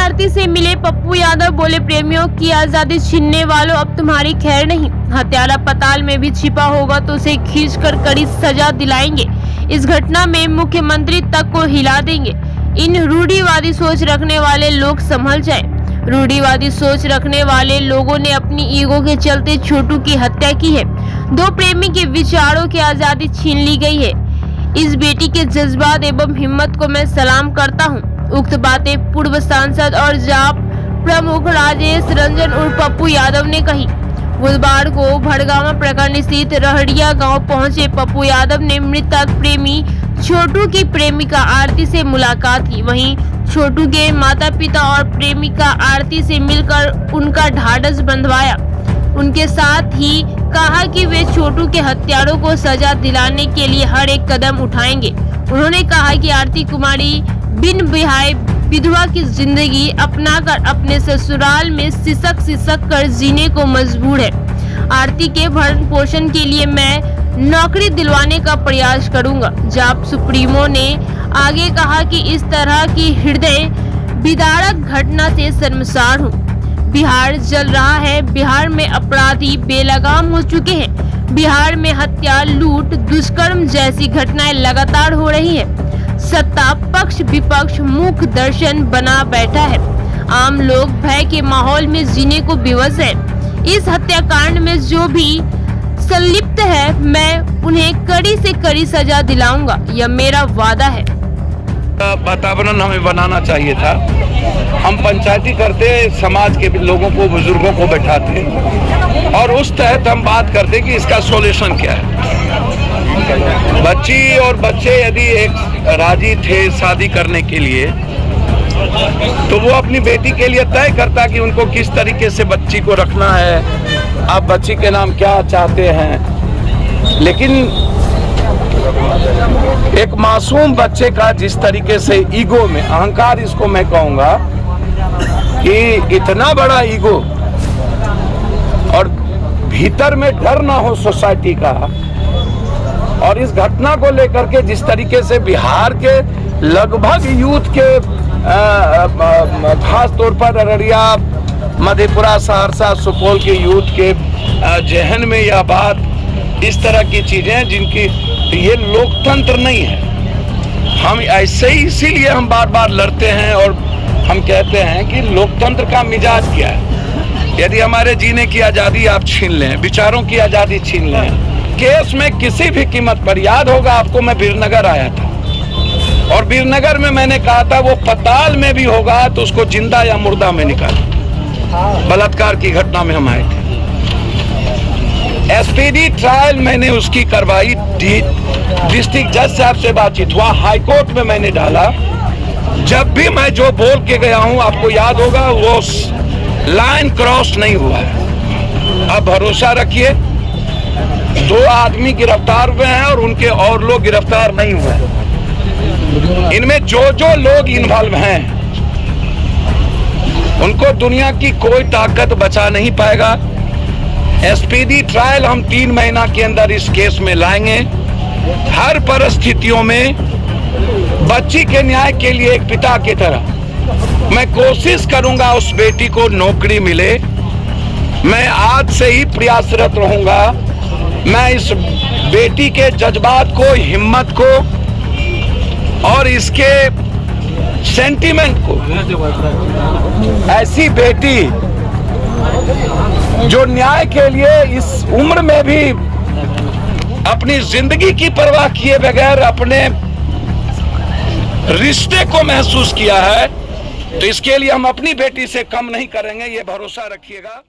आरती से मिले पप्पू यादव बोले, प्रेमियों की आजादी छीनने वालों अब तुम्हारी खैर नहीं। हत्यारा पताल में भी छिपा होगा तो उसे खींचकर कड़ी सजा दिलाएंगे। इस घटना में मुख्यमंत्री तक को हिला देंगे। इन रूढ़िवादी सोच रखने वाले लोग संभल जाए। रूढ़िवादी सोच रखने वाले लोगों ने अपनी ईगो के चलते छोटू की हत्या की है। दो प्रेमी के विचारों की आजादी छीन ली गई है। इस बेटी के जज्बात एवं हिम्मत को मैं सलाम करता हूँ। उक्त बातें पूर्व सांसद और जाप प्रमुख राजेश रंजन उर्फ पप्पू यादव ने कही। बुधवार को भड़गामा प्रखंड स्थित रहड़िया गांव पहुंचे पप्पू यादव ने मृतक प्रेमी छोटू की प्रेमिका आरती से मुलाकात की। वहीं छोटू के माता पिता और प्रेमिका आरती से मिलकर उनका ढाढ़स बंधवाया। उनके साथ ही कहा कि वे छोटू के हत्यारों को सजा दिलाने के लिए हर एक कदम उठाएंगे। उन्होंने कहा कि आरती कुमारी बिन बिहाय विधवा की जिंदगी अपनाकर अपने ससुराल में सिसक कर जीने को मजबूर है। आरती के भरण पोषण के लिए मैं नौकरी दिलवाने का प्रयास करूंगा। जाप सुप्रीमो ने आगे कहा कि इस तरह की हृदय विदारक घटना से शर्मसार हूँ। बिहार जल रहा है। बिहार में अपराधी बेलगाम हो चुके हैं। बिहार में हत्या, लूट, दुष्कर्म जैसी घटनाएं लगातार हो रही है। सत्ता पक्ष विपक्ष मूक दर्शन बना बैठा है। आम लोग भय के माहौल में जीने को विवश है। इस हत्याकांड में जो भी संलिप्त है मैं उन्हें कड़ी से कड़ी सजा दिलाऊंगा। यह मेरा वादा है। वातावरण हमें बनाना चाहिए था। हम पंचायती करते, समाज के लोगों को, बुजुर्गों को बैठाते और उस तहत हम बात करते कि इसका सॉल्यूशन क्या है। बच्ची और बच्चे यदि एक राजी थे शादी करने के लिए तो वो अपनी बेटी के लिए तय करता कि उनको किस तरीके से बच्ची को रखना है, आप बच्ची के नाम क्या चाहते हैं। लेकिन एक मासूम बच्चे का जिस तरीके से ईगो में, अहंकार इसको मैं कहूंगा कि इतना बड़ा ईगो और भीतर में डर ना हो सोसाइटी का, और इस घटना को लेकर के जिस तरीके से बिहार के लगभग यूथ के खास तौर पर अररिया, मधेपुरा, सहरसा, सुपौल के यूथ के जहन में यह बात, इस तरह की चीजें जिनकी ये लोकतंत्र नहीं है। हम ऐसे ही इसीलिए हम बार बार लड़ते हैं और हम कहते हैं कि लोकतंत्र का मिजाज क्या है। यदि हमारे जीने की आजादी आप छीन लें, विचारों की आजादी छीन लें, केस में किसी भी कीमत पर, याद होगा आपको मैं वीरनगर आया था और वीरनगर में मैंने कहा था वो पताल में भी होगा तो उसको जिंदा या मुर्दा में निकाल। बलात्कार की घटना में हम आए थे। एसपीडी ट्रायल मैंने उसकी करवाई, डिस्ट्रिक्ट जज साहब से बातचीत हुआ, हाईकोर्ट में मैंने डाला। जब भी मैं जो बोल के गया हूं आपको याद होगा वो लाइन क्रॉस नहीं हुआ है। अब भरोसा रखिए, 2 आदमी गिरफ्तार हुए हैं और उनके और लोग गिरफ्तार नहीं हुए हैं। इनमें जो लोग इन्वॉल्व हैं उनको दुनिया की कोई ताकत बचा नहीं पाएगा। एसपीडी ट्रायल हम 3 महीना के अंदर इस केस में लाएंगे। हर परिस्थितियों में बच्ची के न्याय के लिए एक पिता की तरह मैं कोशिश करूंगा उस बेटी को नौकरी मिले। मैं आज से ही प्रयासरत रहूंगा। मैं इस बेटी के जज्बात को, हिम्मत को और इसके सेंटीमेंट को, ऐसी बेटी जो न्याय के लिए इस उम्र में भी अपनी जिंदगी की परवाह किए बगैर अपने रिश्ते को महसूस किया है, तो इसके लिए हम अपनी बेटी से कम नहीं करेंगे, ये भरोसा रखिएगा।